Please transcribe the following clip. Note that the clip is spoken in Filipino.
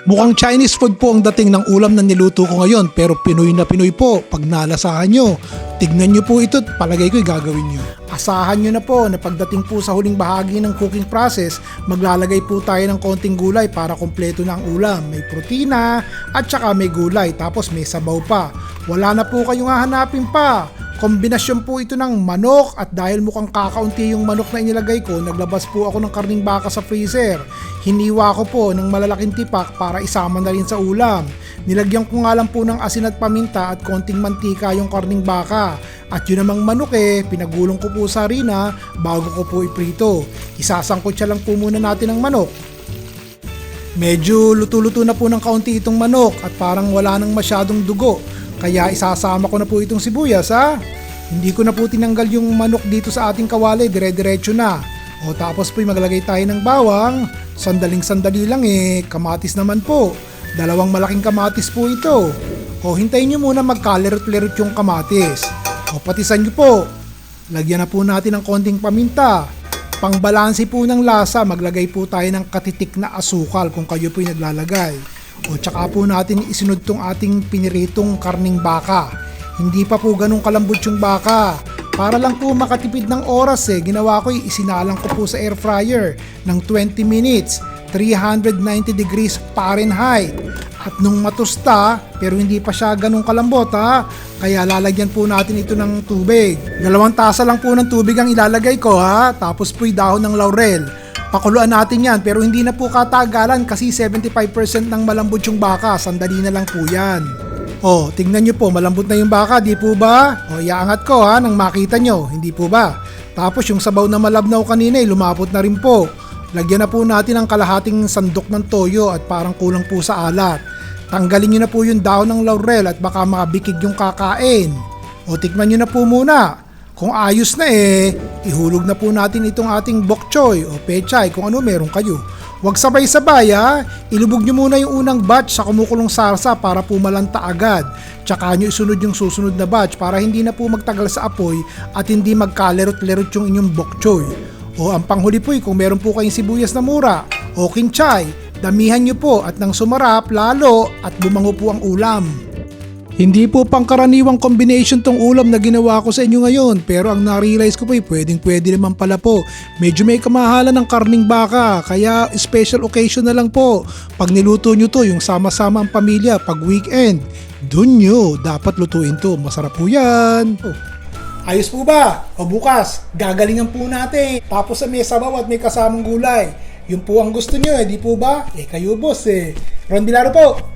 Mukhang Chinese food po ang dating ng ulam na niluto ko ngayon, pero Pinoy na Pinoy po pag nalasahan nyo. Tignan nyo po ito at palagay ko'y gagawin nyo. Asahan nyo na po na pagdating po sa huling bahagi ng cooking process, maglalagay po tayo ng konting gulay para kompleto na ang ulam. May protina at saka may gulay, tapos may sabaw pa. Wala na po kayong hahanapin pa. Kombinasyon po ito ng manok at dahil mukhang kakaunti yung manok na inilagay ko, naglabas po ako ng karning baka sa freezer. Hiniwa ko po ng malalaking tipak para isama na rin sa ulam. Nilagyan ko nga lang po ng asin at paminta at konting mantika yung karning baka. At yun namang manok pinagulong ko po sa harina bago ko po iprito. Isasangkot siya lang po muna natin ng manok. Medyo luto-luto na po ng kaunti itong manok at parang wala nang masyadong dugo. Kaya isasama ko na po itong sibuyas Hindi ko na po tinanggal yung manok dito sa ating kawali, dire-diretso na. O tapos po maglagay tayo ng bawang, sandaling-sandali lang kamatis naman po. 2 malaking kamatis po ito. O hintayin nyo muna magkalerot-lerot yung kamatis. O patisan nyo po. Lagyan na po natin ng konting paminta. Pangbalanse po ng lasa, maglagay po tayo ng katitik na asukal kung kayo po'y naglalagay. O tsaka po natin isunod tong ating piniritong karning baka. Hindi pa po ganun kalambot yung baka. Para lang po makatipid ng oras ginawa ko isinalang ko po sa air fryer ng 20 minutes, 390 degrees Fahrenheit. At nung matusta, pero hindi pa siya ganun kalambot kaya lalagyan po natin ito ng tubig. 2 tasa lang po ng tubig ang ilalagay ko tapos po'y dahon ng laurel. Pakuluan natin yan pero hindi na po katagalan kasi 75% ng malambot yung baka, sandali na lang po yan. O, tingnan nyo po, malambot na yung baka, di po ba? O, iaangat ko nang makita nyo, hindi po ba? Tapos yung sabaw na malabnaw kanina lumapot na rin po. Lagyan na po natin ang kalahating sandok ng toyo at parang kulang po sa alat. Tanggalin nyo na po yung dahon ng laurel at baka mabikig yung kakain. O, tikman nyo na po muna. Kung ayos na ihulog na po natin itong ating bok choy o pechay kung ano meron kayo. Huwag sabay-sabay ilubog nyo muna yung unang batch sa kumukulong sarsa para po malanta agad. Tsaka nyo isunod yung susunod na batch para hindi na po magtagal sa apoy at hindi magkalerot-lerot yung inyong bok choy. O ang panghuli po kung meron po kayong sibuyas na mura o kinchay, damihan nyo po at nang sumarap lalo at bumango po ang ulam. Hindi po pangkaraniwang combination tong ulam na ginawa ko sa inyo ngayon pero ang na-realize ko po pwedeng-pwede naman pala po. Medyo may kamahalan ng karning baka kaya special occasion na lang po. Pag niluto nyo to yung sama-sama ang pamilya pag weekend, dun nyo dapat lutuin to. Masarap po yan. Ayos po ba? O bukas, gagalingan po natin. Tapos may sabaw at may kasamang gulay. Yun po ang gusto nyo di po ba? Kayo boss Ron Bilaro po.